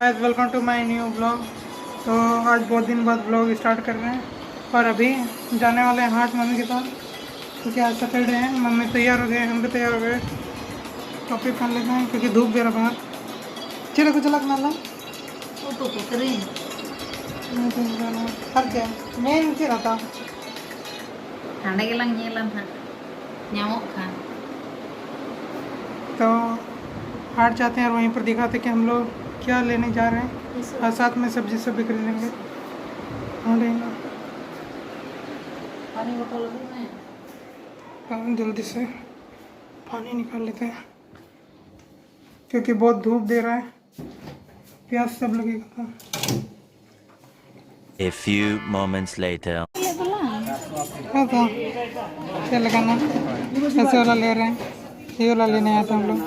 Guys, welcome to my new blog. तो आज बहुत दिन बाद ब्लॉग स्टार्ट कर रहे हैं और अभी जाने वाले हैं हाट मम्मी के पास, क्योंकि आज सैटरडे है। मम्मी तैयार हो गए, हम भी तैयार हो गए। टोपी पहन लेते हैं क्योंकि धूप दे रहा बाहर। चलो कुछ अलग ना खर्चा मेन क्या रहता ठंडे के लंग ये लंग न्यामों खान। तो हाट जाते हैं और वहीं पर दिखाते कि हम लोग क्या लेने जा रहे हैं और साथ में सब्जी सब भी खरीदेंगे। पानी बोतल भी में जल्दी से पानी निकाल लेते हैं क्योंकि बहुत धूप दे रहा है, प्यास सब लगेगा। A few moments later. ये बोला हाँ तो क्या लगाना, ऐसे वाला ले रहे हैं, ये वाला लेने आए थे हम लोग।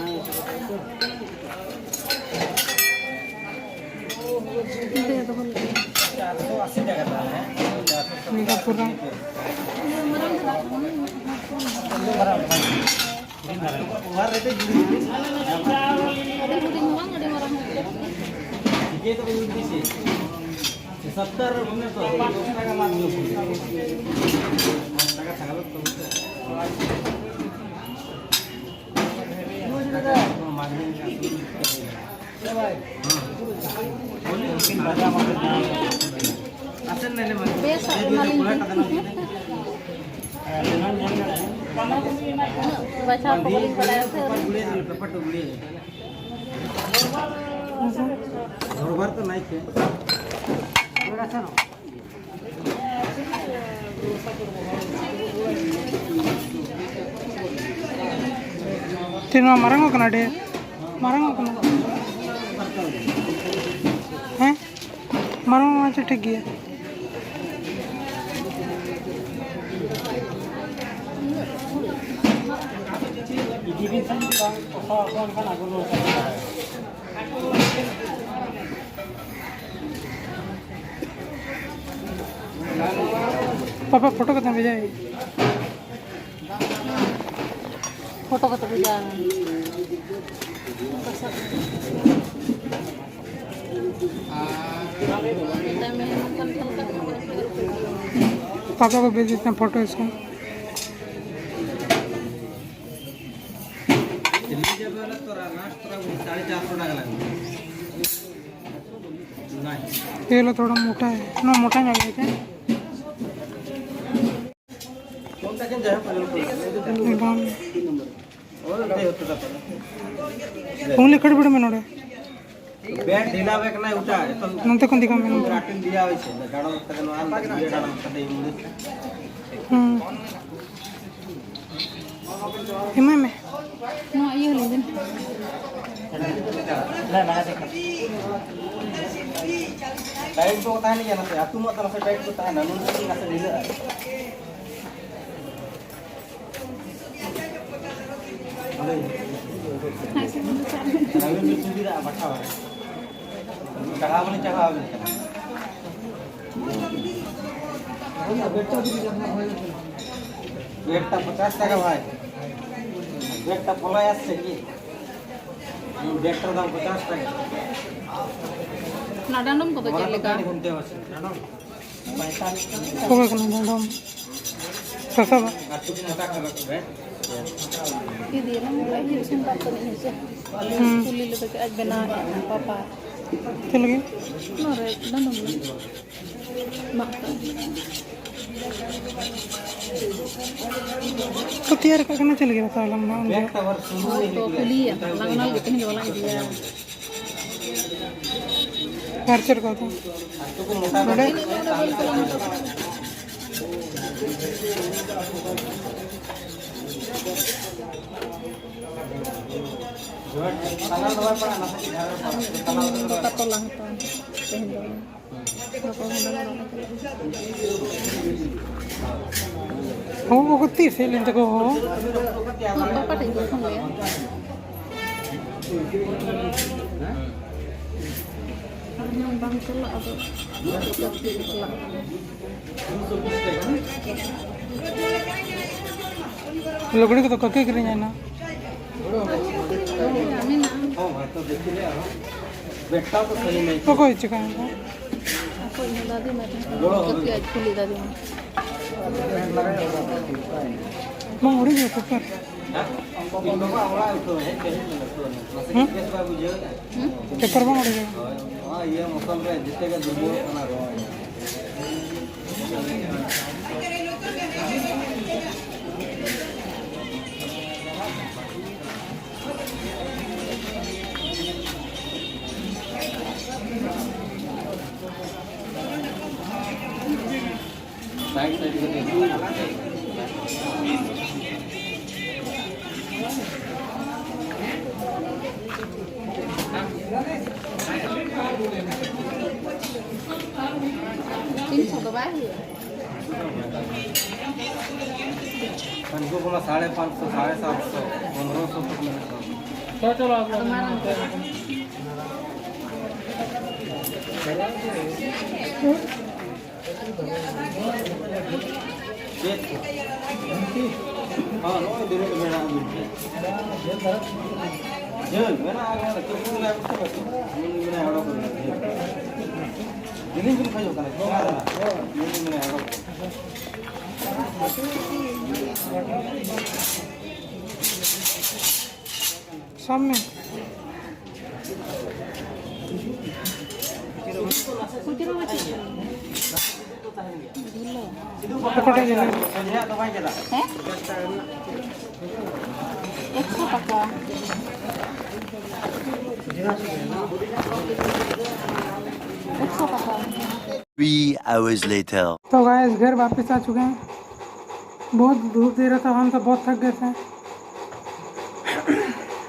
पूरा बचा पकड़ी पड़ा तो नहीं थे तीन मरंग होना डे मरंग होना हैं मरंग वहाँ से ठीक गया। पापा फोटो कितना भेजा है? फोटो को तो भेजा पापा को भेज देते हैं फोटो इसको। ये लो थोड़ा मोटा है ना, मोटा नहीं लगे थे ओनली खड़बड़ में नोड़े बैट ढीला बैक नहीं उठा है तो नंते कौन दिखा मैंने राटिन दिया होय छे गाड़ो तकन आन दिया गाड़ो तदे हिमा में ना ये ले दिन ना ना देख टाइट तो ताने जाना से अतु मत से टाइट तो ताना नुन से से ढीला नवीन में सुविधा बढ़ावा चढ़ाव नहीं चढ़ाव बेटा 50 টাকা भाई बेटा बोला আসছে কি बेटर दाम 50 টাকা ना डांडम को तो चलेगा घूमते होছে জানো 45 होगा कि नहीं डम कैसा बा काटू की मोटा कर रखो बैठ ये दिए ना मोबाइल ये सुन बात करने से फुली ले तो आज बना है पापा चल गए ना रे डांडम मा तो तैयार करके चल गया था लम्बा बैठ कवर शुरू तो फुली है लगना ये कहीं वाला दिया खर्चर का था तो को मोटा बड़े तनाव दवा पड़ा ना से घर का तो लगता है कहीं दो वो कुत्ती से लेते को हो पापा ठीक है सुन लिया हम बंद कर ला अब लकड़ी को तो कके करें जाना हमें ना तो देखिले बेटा तो सही नहीं तो कोई chicken Aku ini tadi macam Dulu, itu ya kulit tadi. मैं उड़ी गई ऊपर Hah? Indo mah awal itu head ke head itu. Masih kes babu je. Paper में उड़ी गई हां ये मौसम में जितेगा दुनिया बना रहा है साइड साइड के Ini satu bahi. हमको बोला 550 750 1500 तक मिलेगा चलो आप हाँ नो इधर मेरा जल मैंने आ गया तो बोल रहा है तो मैंने हड़ो कर दिल्ली में खायो करना क्या रहा मैंने हड़ो सामने पकड़े गए संजय तो भाई चला Eh? 100 taka. 100 taka. 3 hours later. तो गाइस घर वापस आ चुके हैं बहुत धूप दे रहा था हम सब बहुत थक गए थे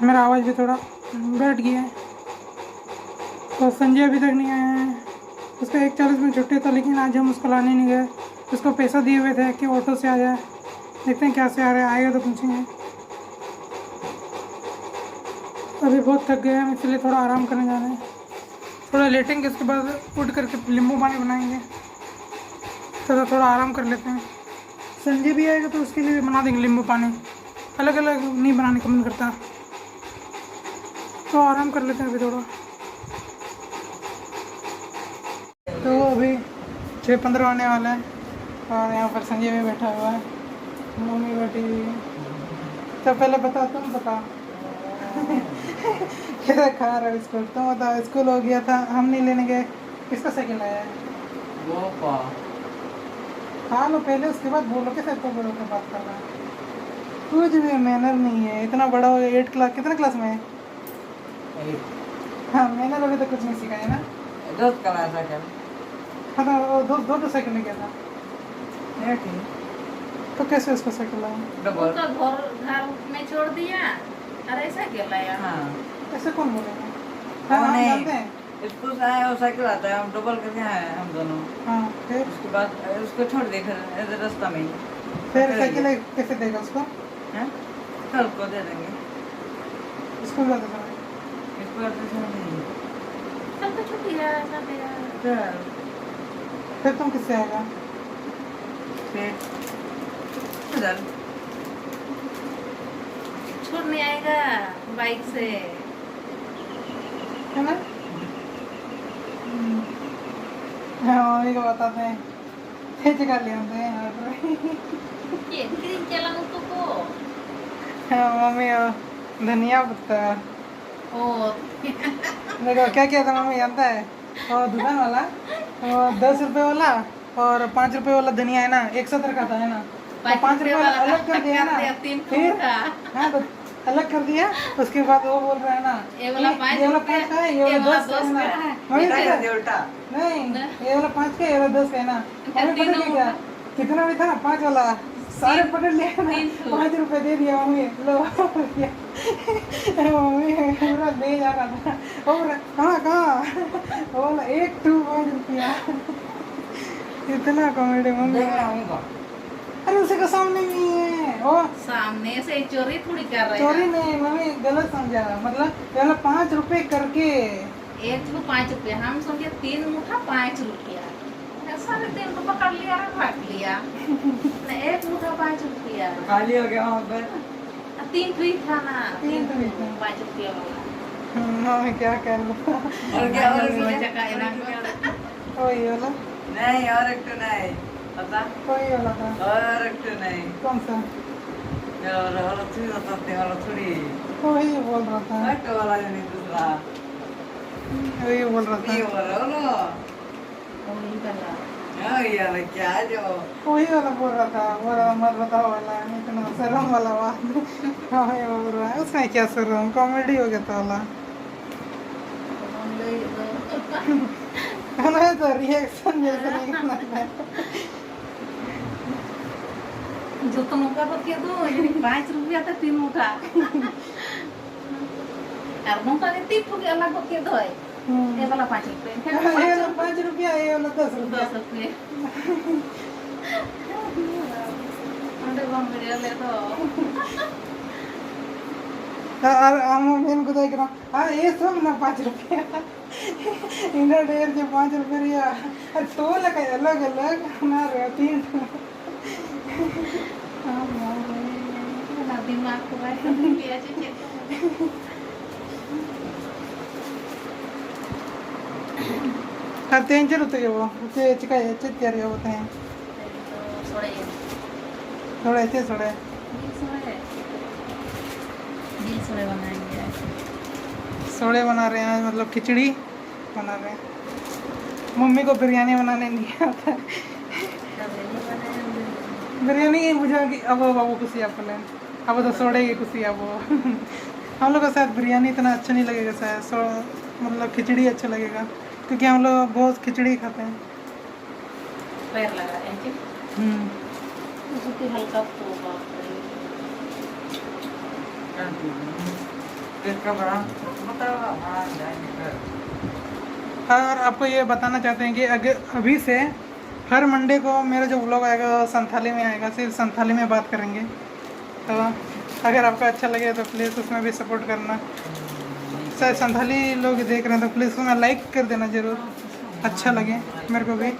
मेरा आवाज़ भी थोड़ा बैठ गया है तो संजय अभी तक नहीं आया है उसका 1:40 में छुट्टी था लेकिन आज हम उसको लाने नहीं गए उसको पैसा दिए हुए थे कि ऑटो से आ जाए देखते हैं क्या से आ रहा है आएगा तो पूछेंगे अभी बहुत थक गए हम इसलिए थोड़ा आराम करने जा रहे हैं थोड़ा लेटेंगे उसके बाद उठ करके नींबू पानी बनाएंगे तो थोड़ा आराम कर लेते हैं संजय भी आएगा तो उसके लिए भी बना देंगे नींबू पानी अलग अलग नहीं बनाने का मन करता तो आराम कर लेते हैं अभी थोड़ा तो अभी 6:15 आने वाला है और यहाँ पर संजय भी बैठा हुआ है मम्मी बैठी हुई है तो पहले बता तुम बता कैसा खा रहा है स्कूल तुम बताओ स्कूल हो गया था हम नहीं लेने गए किसका साइकिल आया है खा लो पहले उसके बाद बोलो कैसे इतना बड़ों के बात कर रहा है कुछ भी मैनर नहीं है इतना बड़ा हो गया 8 क्लास कितना क्लास में है हाँ मैनर अभी तो कुछ नहीं सिखाया ना 10 क्लास साइकिल हाँ तो दो साइकिल ले गया था तो कैसे उसको साइकिल आया डबल उसका घर में छोड़ दिया अरे ऐसा क्या लाया हाँ ऐसे कौन बोलेगा हाँ हम नहीं। जानते हैं स्कूल से आए और साइकिल आता है हम डबल करके आए हम दोनों हाँ फिर उसके बाद उसको छोड़ दे फिर रास्ता में ही फिर साइकिल कैसे देगा उसको हैं? कल को दे देंगे स्कूल जाते समय इसको आते समय नहीं कल तो छुट्टी है ऐसा मेरा चल फिर तुम किससे आएगा फिर चल छोड़ने आएगा बाइक से है ना हाँ मम्मी को बताते हैं कैसे कर लिया हमने यहाँ पर ये ग्रीन चला उसको को हाँ मम्मी धनिया पत्ता ओ देखो क्या किया था मम्मी जानता है और दुकान वाला और 10 रुपए वाला और 5 रुपए वाला धनिया है ना 170 का था है ना तो 5 रुपए वाला अलग कर दिया ना फिर हाँ तो अलग कर दिया उसके बाद वो बोल रहा है ना ये वाला 5 5 का है ये वाला 10 का है ना मम्मी मेरा देखा उल्टा नहीं ये वाला 5 का है ये वाला 10 का है ना मम्मी पकड़ के क्या कितना भी था ना 5 वाला सारे पकड़ लिया ना 5 रुपए दे दिया मम्मी लो मम्मी पूरा ले जा रहा था और कहाँ बोला 1 2 5 रुपया इतना कॉमेडी मम्मी देखना उनको अरे उसी के सामने भी है ओ सामने से चोरी थोड़ी कर रहे चोरी हैं नहीं मम्मी गलत समझा मतलब ये वाला 5 रुपए करके एक को 5 रुपया हम समझे 3 मुठा 5 रुपया सारे 3 को पकड़ लिया और काट लिया ना 1 मुठा 5 रुपया खाली हो गया वहाँ पर 3 फ्री था ना 3 फ्री था। 5 रुपया वाला मैं क्या कर लूँ और क्या और वही वाला नहीं और एक तो नहीं पता वही वाला था और एक तो नहीं कौन सा और थोड़ी बताते और थोड़ी वही बोल रहा था एक वाला नहीं दूसरा वही बोल रहा ये था वाला लो वही कर रहा यार क्या जो वही वाला बोल रहा था बोला मत बताओ वाला इतना शर्म वाला बात हाँ ये बोल रहा है उसमें क्या शर्म कॉमेडी हो गया था वाला हमें तो रिएक्शन जैसे नहीं करना है जो तो मौका पर के दो ये 5 रुपया तो 3 मुठा और मौका ने 3 रुपया अलग के दो ये वाला 5 रुपया ये वाला 5 रुपया ये वाला 10 रुपया 10 रुपया अंडे बम वीडियो ले तो और हम इनको देख रहा हाँ ये सब ना 5 रुपया इन्हें डेर जो 5 रुपया और तो लगा अलग अलग ना रहे 3 ना दिमाग को बाहर लिया चाहिए और 3 रुपये वो चिका तैयारी होते हैं थोड़े ऐसे थोड़े सोड़े बनाएंगे सोड़े बना रहे हैं मतलब खिचड़ी बना रहे हैं मम्मी को बिरयानी बनाने नहीं आता बिरयानी बुझा कि अब बाबू खुशी आपको लें अब तो सोड़े की खुशी अब हम लोग को शायद बिरयानी इतना अच्छा नहीं लगेगा शायद मतलब खिचड़ी अच्छा लगेगा क्योंकि हम लोग बहुत खिचड़ी खाते हैं पैर लगा रहे हैं उसकी हल्का होगा इसका बड़ा बताओ हाँ जाएंगे और आपको ये बताना चाहते हैं कि अगर अभी से हर मंडे को मेरा जो व्लॉग आएगा संथाली में आएगा सिर्फ संथाली में बात करेंगे तो अगर आपको अच्छा लगे तो प्लीज़ उसमें भी सपोर्ट करना शायद संथाली लोग देख रहे हैं तो प्लीज़ उसमें लाइक कर देना ज़रूर अच्छा लगे मेरे को भी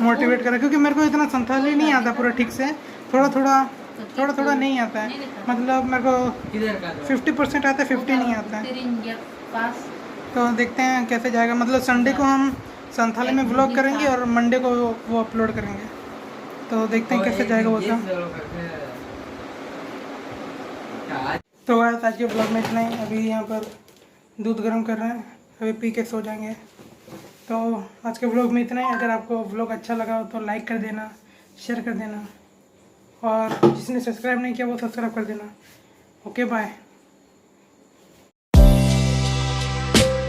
मोटिवेट करें क्योंकि मेरे को इतना संथाली नहीं आता पूरा ठीक से थोड़ा थोड़ा नहीं आता है मतलब मेरे को 50% आता है 50 नहीं आता है तो देखते हैं कैसे जाएगा मतलब संडे को हम संथाली में व्लॉग करेंगे और मंडे को वो अपलोड करेंगे तो देखते हैं कैसे जाएगा वो सब तो आज के व्लॉग में इतना ही अभी यहाँ पर दूध गर्म कर रहे हैं अभी पी के सो जाएंगे तो आज के व्लॉग में इतना ही अगर आपको व्लॉग अच्छा लगा हो तो लाइक कर देना शेयर कर देना और जिसने सब्सक्राइब नहीं किया वो सब्सक्राइब कर देना ओके बाय